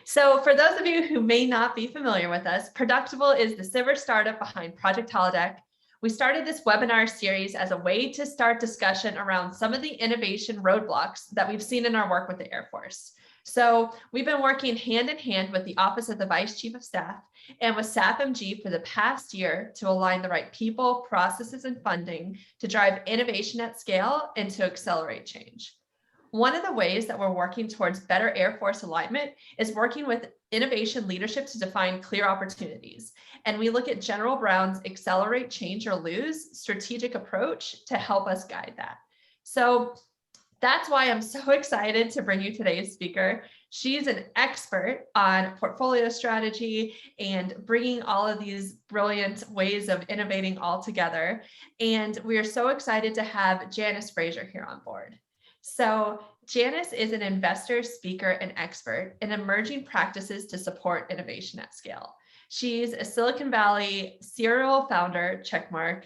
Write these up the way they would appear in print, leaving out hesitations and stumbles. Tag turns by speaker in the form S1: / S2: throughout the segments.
S1: So for those of you who may not be familiar with us, Productable is the silver startup behind Project Holodeck. We started this webinar series as a way to start discussion around some of the innovation roadblocks that we've seen in our work with the Air Force. So we've been working hand in hand with the Office of the Vice Chief of Staff and with SAFMG for the past year to align the right people, processes, and funding to drive innovation at scale and to accelerate change. One of the ways that we're working towards better Air Force alignment is working with innovation leadership to define clear opportunities. And we look at General Brown's Accelerate, Change, or Lose strategic approach to help us guide that. So that's why I'm so excited to bring you today's speaker. She's an expert on portfolio strategy and bringing all of these brilliant ways of innovating all together. And we are so excited to have Janice Fraser here on board. So Janice is an investor, speaker, and expert in emerging practices to support innovation at scale. She's a Silicon Valley serial founder, checkmark,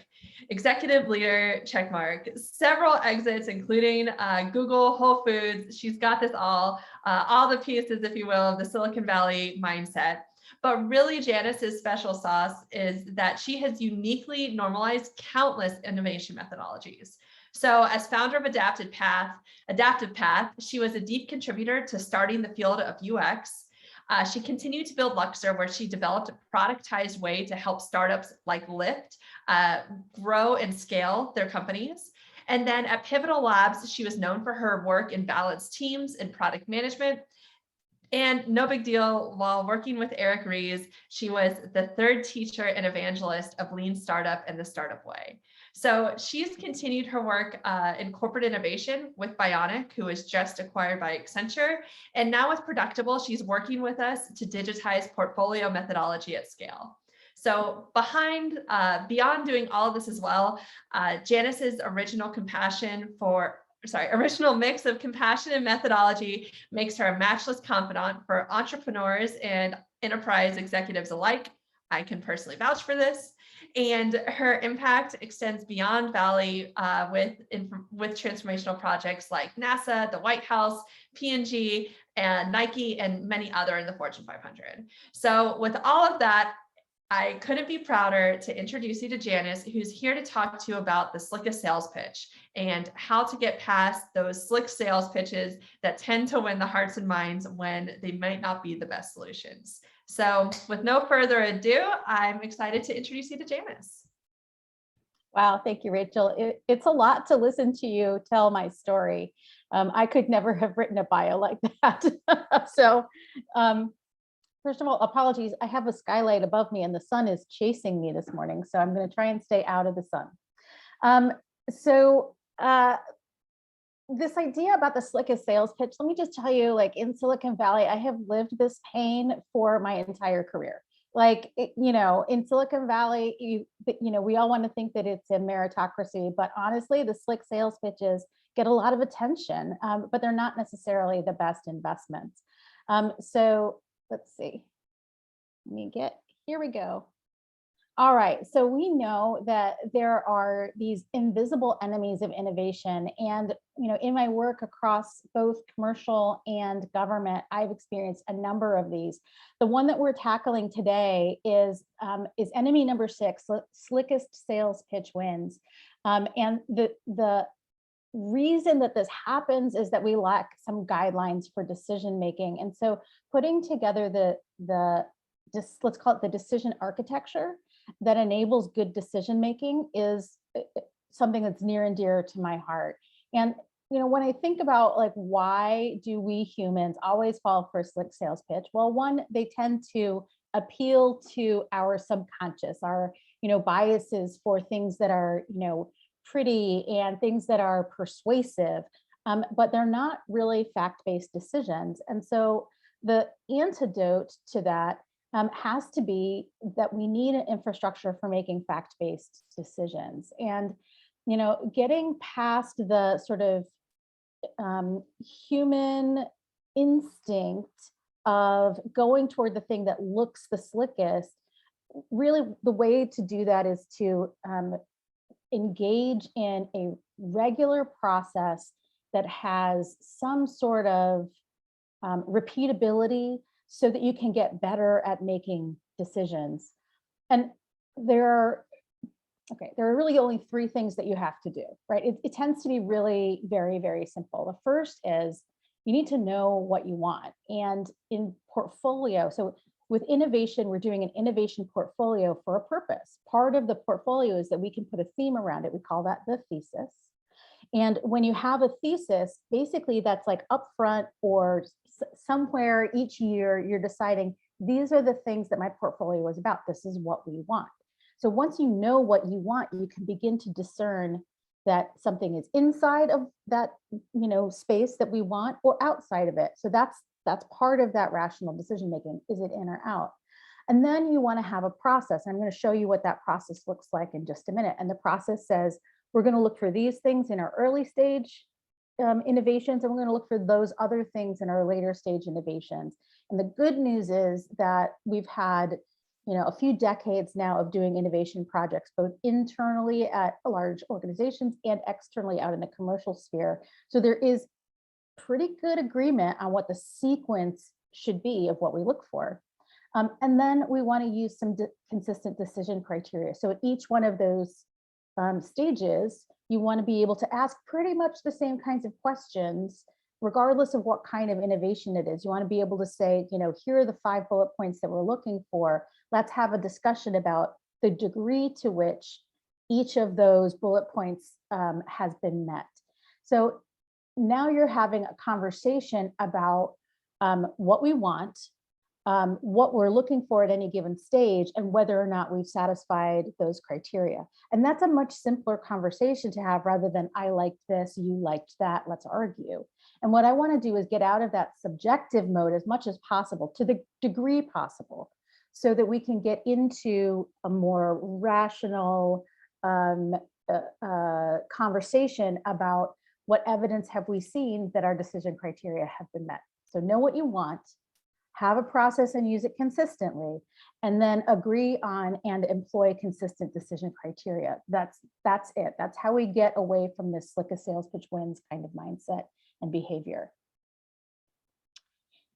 S1: executive leader, checkmark, several exits, including Google, Whole Foods. She's got this all the pieces, if you will, of the Silicon Valley mindset. But really, Janice's special sauce is that she has uniquely normalized countless innovation methodologies. So as founder of Adaptive Path, she was a deep contributor to starting the field of UX. She continued to build Luxor, where she developed a productized way to help startups like Lyft grow and scale their companies. And then at Pivotal Labs, she was known for her work in balanced teams and product management. And no big deal, while working with Eric Ries, she was the third teacher and evangelist of Lean Startup and the Startup Way. So she's continued her work in corporate innovation with Bionic, who was just acquired by Accenture. And now with Productable, she's working with us to digitize portfolio methodology at scale. So beyond doing all of this as well, Janice's original mix of compassion and methodology makes her a matchless confidant for entrepreneurs and enterprise executives alike. I can personally vouch for this. And her impact extends beyond Valley with transformational projects like NASA, the White House, P&G, and Nike, and many other in the Fortune 500. So with all of that, I couldn't be prouder to introduce you to Janice, who's here to talk to you about the slickest sales pitch and how to get past those slick sales pitches that tend to win the hearts and minds when they might not be the best solutions. So with no further ado, I'm excited to introduce you to Janice.
S2: Wow, thank you, Rachel. It's a lot to listen to you tell my story. I could never have written a bio like that. So first of all, apologies. I have a skylight above me and the sun is chasing me this morning. So I'm going to try and stay out of the sun. This idea about the slickest sales pitch, let me just tell you, like in Silicon Valley, I have lived this pain for my entire career. In Silicon Valley, we all want to think that it's a meritocracy, but honestly, the slick sales pitches get a lot of attention, but they're not necessarily the best investments. So let's see, here we go. All right, so we know that there are these invisible enemies of innovation. And in my work across both commercial and government, I've experienced a number of these. The one that we're tackling today is enemy number 6, slickest sales pitch wins. And the reason that this happens is that we lack some guidelines for decision making. And so putting together let's call it the decision architecture that enables good decision making is something that's near and dear to my heart. And when I think about why do we humans always fall for a slick sales pitch? Well, one, they tend to appeal to our subconscious, our biases for things that are pretty and things that are persuasive, but they're not really fact-based decisions. And so the antidote to that has to be that we need an infrastructure for making fact-based decisions. And, getting past the sort of human instinct of going toward the thing that looks the slickest, really the way to do that is to engage in a regular process that has some sort of repeatability, so that you can get better at making decisions. And there are really only three things that you have to do, right? It tends to be really very, very simple. The first is you need to know what you want. And in portfolio, so with innovation, we're doing an innovation portfolio for a purpose. Part of the portfolio is that we can put a theme around it. We call that the thesis. And when you have a thesis, basically that's like upfront or somewhere each year, you're deciding these are the things that my portfolio is about. This is what we want. So once you know what you want, you can begin to discern that something is inside of that, space that we want or outside of it. So that's part of that rational decision making. Is it in or out? And then you want to have a process. I'm going to show you what that process looks like in just a minute. And the process says, we're going to look for these things in our early stage innovations, and we're going to look for those other things in our later stage innovations. And the good news is that we've had a few decades now of doing innovation projects, both internally at large organizations and externally out in the commercial sphere. So there is pretty good agreement on what the sequence should be of what we look for. And then we want to use some consistent decision criteria. So at each one of those stages, you want to be able to ask pretty much the same kinds of questions, regardless of what kind of innovation it is. You want to be able to say, here are the 5 bullet points that we're looking for. Let's have a discussion about the degree to which each of those bullet points has been met. So now you're having a conversation about what we want, what we're looking for at any given stage, and whether or not we've satisfied those criteria. And that's a much simpler conversation to have rather than I liked this, you liked that, let's argue. And what I want to do is get out of that subjective mode as much as possible, to the degree possible, so that we can get into a more rational conversation about what evidence have we seen that our decision criteria have been met. So know what you want, have a process and use it consistently, and then agree on and employ consistent decision criteria. That's it. That's how we get away from this slickest sales pitch wins kind of mindset and behavior.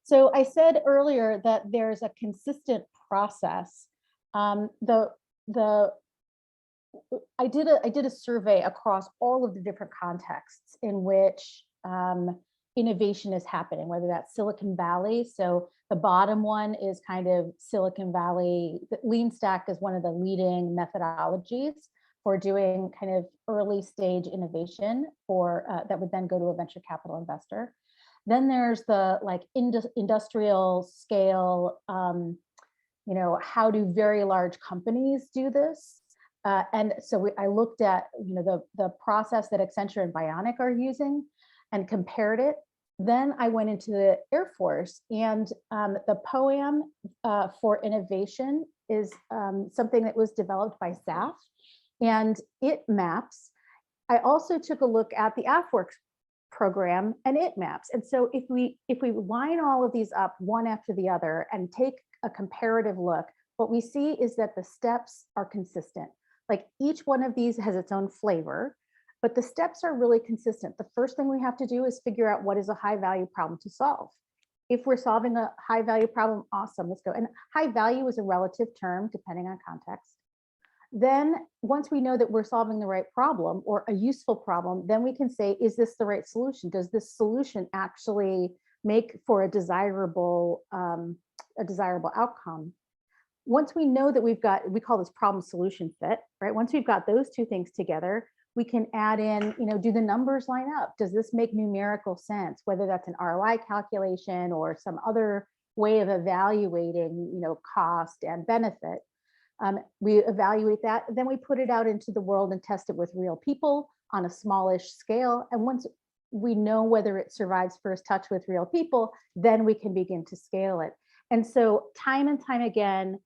S2: So I said earlier that there's a consistent process. I did a survey across all of the different contexts in which innovation is happening, whether that's Silicon Valley. So the bottom one is kind of Silicon Valley. Lean Stack is one of the leading methodologies for doing kind of early stage innovation for that would then go to a venture capital investor. Then there's the industrial scale, how do very large companies do this? And so I looked at the process that Accenture and Bionic are using and compared it. Then I went into the Air Force, and the POAM for innovation is something that was developed by SAF, and it maps. I also took a look at the AFWorks program, and it maps. And so if we line all of these up one after the other and take a comparative look, what we see is that the steps are consistent. Like each one of these has its own flavor, but the steps are really consistent. The first thing we have to do is figure out what is a high value problem to solve. If we're solving a high value problem, awesome, let's go. And high value is a relative term depending on context. Then once we know that we're solving the right problem or a useful problem, then we can say, is this the right solution? Does this solution actually make for a desirable outcome? Once we know that we've got, we call this problem solution fit, right? Once we've got those two things together, we can add in, do the numbers line up? Does this make numerical sense? Whether that's an ROI calculation or some other way of evaluating, cost and benefit. We evaluate that, then we put it out into the world and test it with real people on a smallish scale. And once we know whether it survives first touch with real people, then we can begin to scale it. And so time and time again,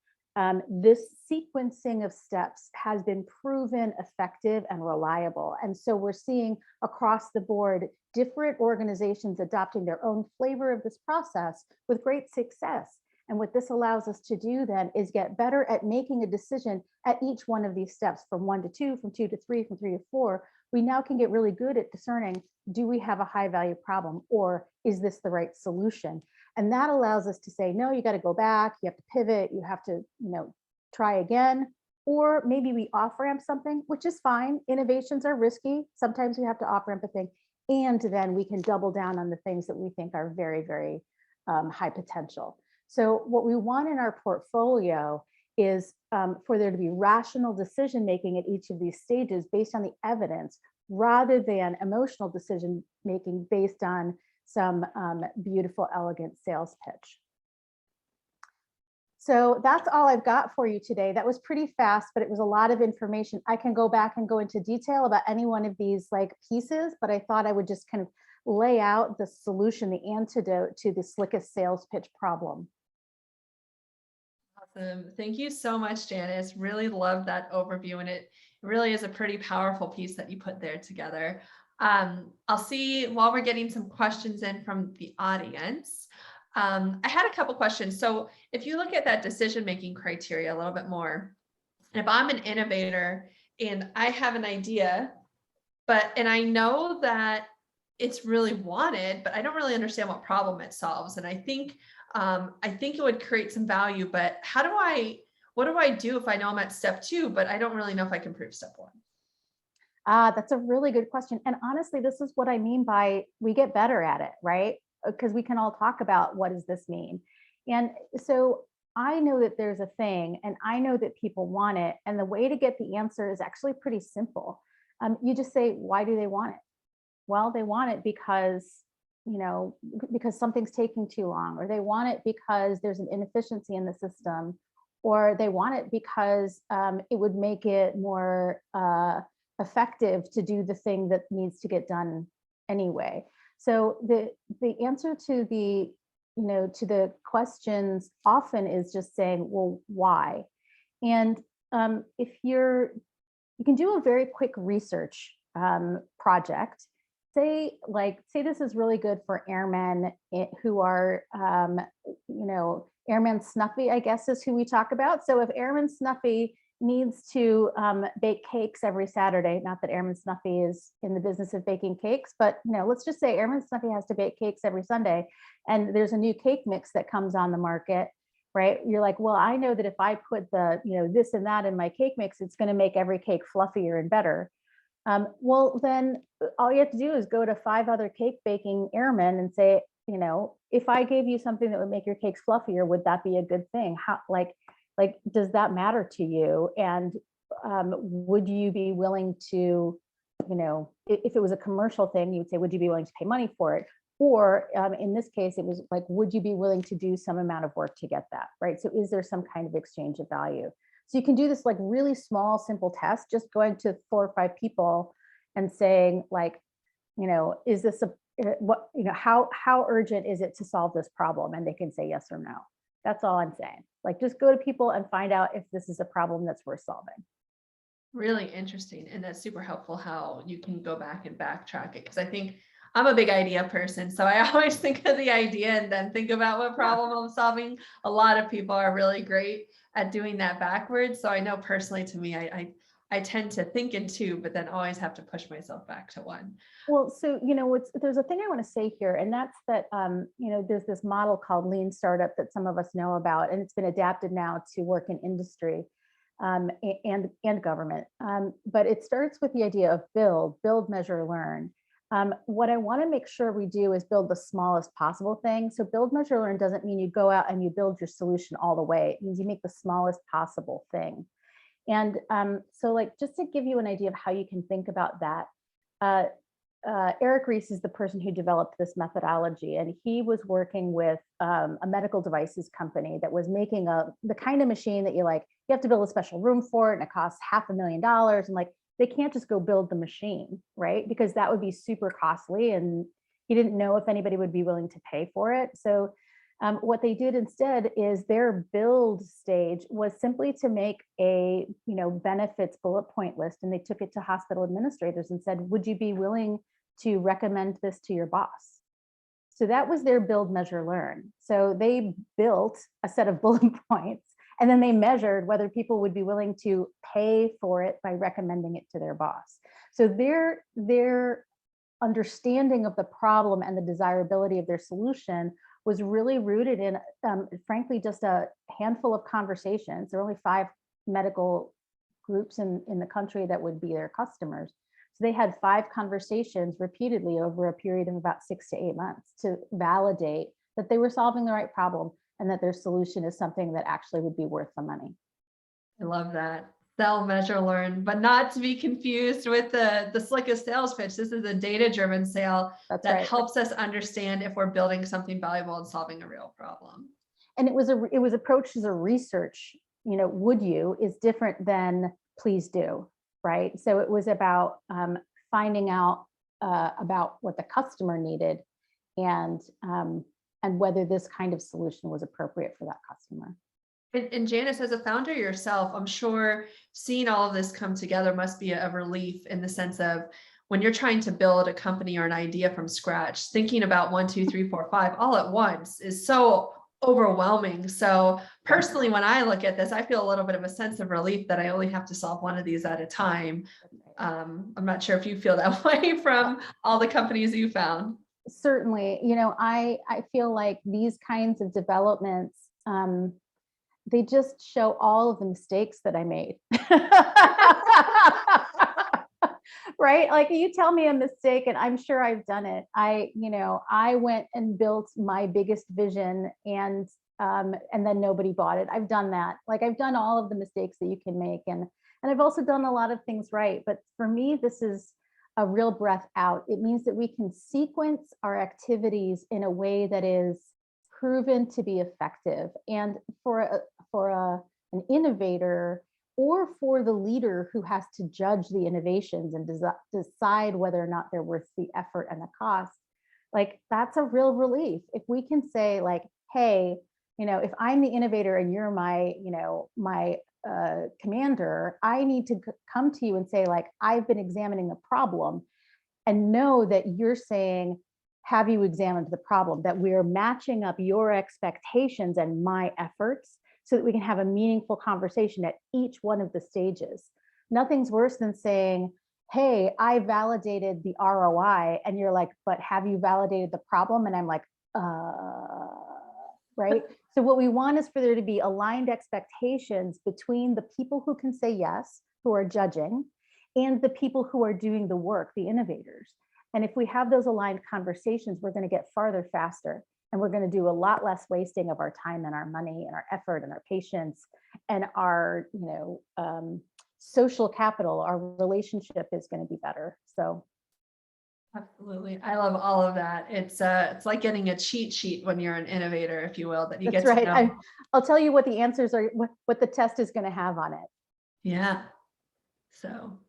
S2: this sequencing of steps has been proven effective and reliable. And so we're seeing across the board, different organizations adopting their own flavor of this process with great success. And what this allows us to do then is get better at making a decision at each one of these steps, from 1 to 2, from 2 to 3, from 3 to 4. We now can get really good at discerning, do we have a high value problem, or is this the right solution? And that allows us to say, no, you got to go back, you have to pivot, you have to, try again. Or maybe we off ramp something, which is fine. Innovations are risky. Sometimes we have to off ramp a thing. And then we can double down on the things that we think are very, very high potential. So what we want in our portfolio is for there to be rational decision making at each of these stages based on the evidence, rather than emotional decision making based on some beautiful, elegant sales pitch. So that's all I've got for you today. That was pretty fast, but it was a lot of information. I can go back and go into detail about any one of these pieces, but I thought I would just kind of lay out the solution, the antidote to the slickest sales pitch problem.
S1: Awesome. Thank you so much, Janice. Really love that overview, and it really is a pretty powerful piece that you put there together. I'll see while we're getting some questions in from the audience. I had a couple questions. So if you look at that decision-making criteria a little bit more, and if I'm an innovator and I have an idea, and I know that it's really wanted, but I don't really understand what problem it solves. And I think it would create some value, but what do I do if I know I'm at step 2, but I don't really know if I can prove step 1?
S2: That's a really good question. And honestly, this is what I mean by we get better at it, right? Because we can all talk about what does this mean. And so I know that there's a thing and I know that people want it. And the way to get the answer is actually pretty simple. You just say, why do they want it? Well, they want it because, because something's taking too long, or they want it because there's an inefficiency in the system, or they want it because it would make it more effective to do the thing that needs to get done anyway. So the answer to the questions often is just saying, well, why? And if you can do a very quick research project. Say this is really good for airmen who are, Airman Snuffy, I guess is who we talk about. So if Airman Snuffy needs to bake cakes every Saturday, not that Airman Snuffy is in the business of baking cakes, but let's just say Airman Snuffy has to bake cakes every Sunday, and there's a new cake mix that comes on the market, right? You're like, well, I know that if I put the, this and that in my cake mix, it's going to make every cake fluffier and better. Well, then all you have to do is go to 5 other cake baking airmen and say, if I gave you something that would make your cakes fluffier, would that be a good thing? How, does that matter to you? And would you be willing to, if it was a commercial thing, you would say, would you be willing to pay money for it? Or in this case, it was would you be willing to do some amount of work to get that, right? So is there some kind of exchange of value? So you can do this really small, simple test, just going to 4 or 5 people and saying is this how urgent is it to solve this problem? And they can say yes or no. That's all I'm saying. Just go to people and find out if this is a problem that's worth solving.
S1: Really interesting. And that's super helpful how you can go back and backtrack it. Because I think I'm a big idea person. So I always think of the idea and then think about what problem I'm solving. A lot of people are really great at doing that backwards. So I know personally to me, I tend to think in 2, but then always have to push myself back to 1.
S2: Well, so, there's a thing I want to say here, and that's that, there's this model called lean startup that some of us know about, and it's been adapted now to work in industry and government. But it starts with the idea of build, measure, learn. What I want to make sure we do is build the smallest possible thing. So build, measure, learn doesn't mean you go out and you build your solution all the way. It means you make the smallest possible thing. And so just to give you an idea of how you can think about that, Eric Ries is the person who developed this methodology, and he was working with a medical devices company that was making the kind of machine that you have to build a special room for it, and it costs $500,000, and they can't just go build the machine, right? Because that would be super costly, and he didn't know if anybody would be willing to pay for it. So what they did instead is their build stage was simply to make a benefits bullet point list, and they took it to hospital administrators and said, would you be willing to recommend this to your boss? So that was their build, measure, learn. So they built a set of bullet points, and then they measured whether people would be willing to pay for it by recommending it to their boss. So their understanding of the problem and the desirability of their solution was really rooted in, frankly, just a handful of conversations. There were only 5 medical groups in the country that would be their customers. So they had 5 conversations repeatedly over a period of about 6 to 8 months to validate that they were solving the right problem and that their solution is something that actually would be worth the money.
S1: I love that. Sell, measure, learn, but not to be confused with the slickest sales pitch. This is a data-driven sale
S2: That's
S1: that
S2: right.
S1: helps us understand if we're building something valuable and solving a real problem.
S2: And it was approached as a research, would you is different than please do, right? So it was about finding out about what the customer needed and whether this kind of solution was appropriate for that customer.
S1: And Janice, as a founder yourself, I'm sure seeing all of this come together must be a relief in the sense of when you're trying to build a company or an idea from scratch, thinking about 1, 2, 3, 4, 5 all at once is so overwhelming. So personally, when I look at this, I feel a little bit of a sense of relief that I only have to solve one of these at a time. I'm not sure if you feel that way from all the companies you found.
S2: Certainly, I feel like these kinds of developments, they just show all of the mistakes that I made. Right? Like you tell me a mistake and I'm sure I've done it. I went and built my biggest vision and then nobody bought it. I've done that. Like I've done all of the mistakes that you can make. And I've also done a lot of things right. But for me, this is a real breath out. It means that we can sequence our activities in a way that is proven to be effective. And for an innovator or for the leader who has to judge the innovations and decide whether or not they're worth the effort and the cost, like that's a real relief. If we can say like, hey, if I'm the innovator and you're my commander, I need to come to you and say like, I've been examining the problem, and know that you're saying, have you examined the problem? That we're matching up your expectations and my efforts so that we can have a meaningful conversation at each one of the stages. Nothing's worse than saying, hey, I validated the ROI, and you're like, but have you validated the problem? And I'm like, right? So what we want is for there to be aligned expectations between the people who can say yes, who are judging, and the people who are doing the work, the innovators. And if we have those aligned conversations, we're going to get farther faster, and we're going to do a lot less wasting of our time and our money and our effort and our patience and our, social capital. Our relationship is going to be better. So.
S1: Absolutely. I love all of that. It's like getting a cheat sheet when you're an innovator, if you will, that you
S2: That's
S1: get
S2: right.
S1: to know.
S2: I'll tell you what the answers are, what the test is going to have on it.
S1: Yeah. So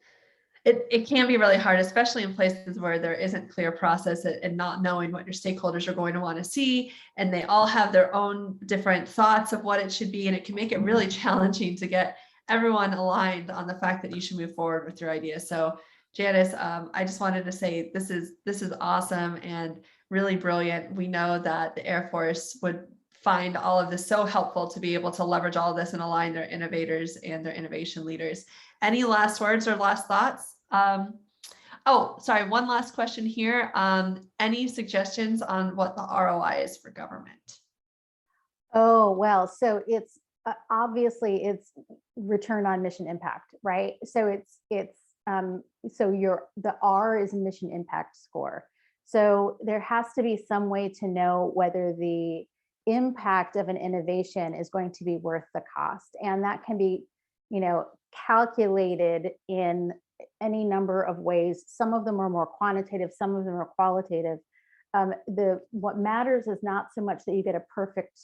S1: it can be really hard, especially in places where there isn't clear process and not knowing what your stakeholders are going to want to see. And they all have their own different thoughts of what it should be. And it can make it really challenging to get everyone aligned on the fact that you should move forward with your idea. So Janice, I just wanted to say this is awesome and really brilliant. We know that the Air Force would find all of this so helpful to be able to leverage all of this and align their innovators and their innovation leaders. Any last words or last thoughts? Oh, sorry, one last question here. Any suggestions on what the ROI is for government?
S2: Oh, well, so it's obviously it's return on mission impact, right? So the R is mission impact score. So there has to be some way to know whether the impact of an innovation is going to be worth the cost. And that can be, calculated in any number of ways. Some of them are more quantitative, some of them are qualitative. What matters is not so much that you get a perfect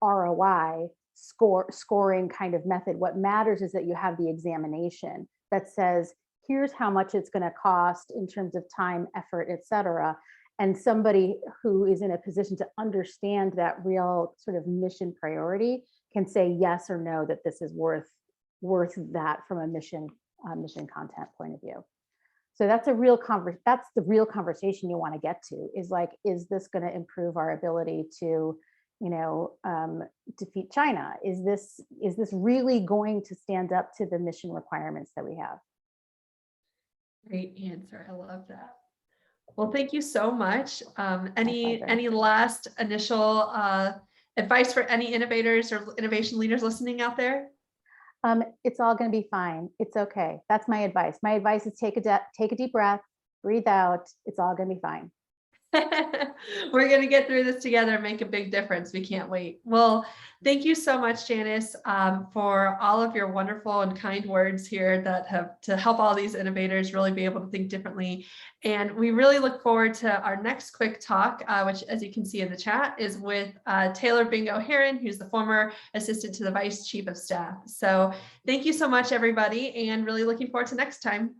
S2: ROI scoring kind of method. What matters is that you have the examination that says, here's how much it's going to cost in terms of time, effort, et cetera. And somebody who is in a position to understand that real sort of mission priority can say yes or no, that this is worth that from a mission content point of view. So that's the real conversation you want to get to, is like, is this going to improve our ability to defeat China? Is this really going to stand up to the mission requirements that we have?
S1: Great answer. I love that. Well, thank you so much. Any
S2: pleasure.
S1: last initial advice for any innovators or innovation leaders listening out there?
S2: It's all going to be fine. It's okay. That's my advice. My advice is take a deep breath, breathe out. It's all going to be fine.
S1: We're going to get through this together and make a big difference. We can't wait. Well, thank you so much, Janice, for all of your wonderful and kind words here that have to help all these innovators really be able to think differently. And we really look forward to our next quick talk, which, as you can see in the chat, is with Taylor Bingo Heron, who's the former assistant to the Vice Chief of Staff. So thank you so much, everybody, and really looking forward to next time.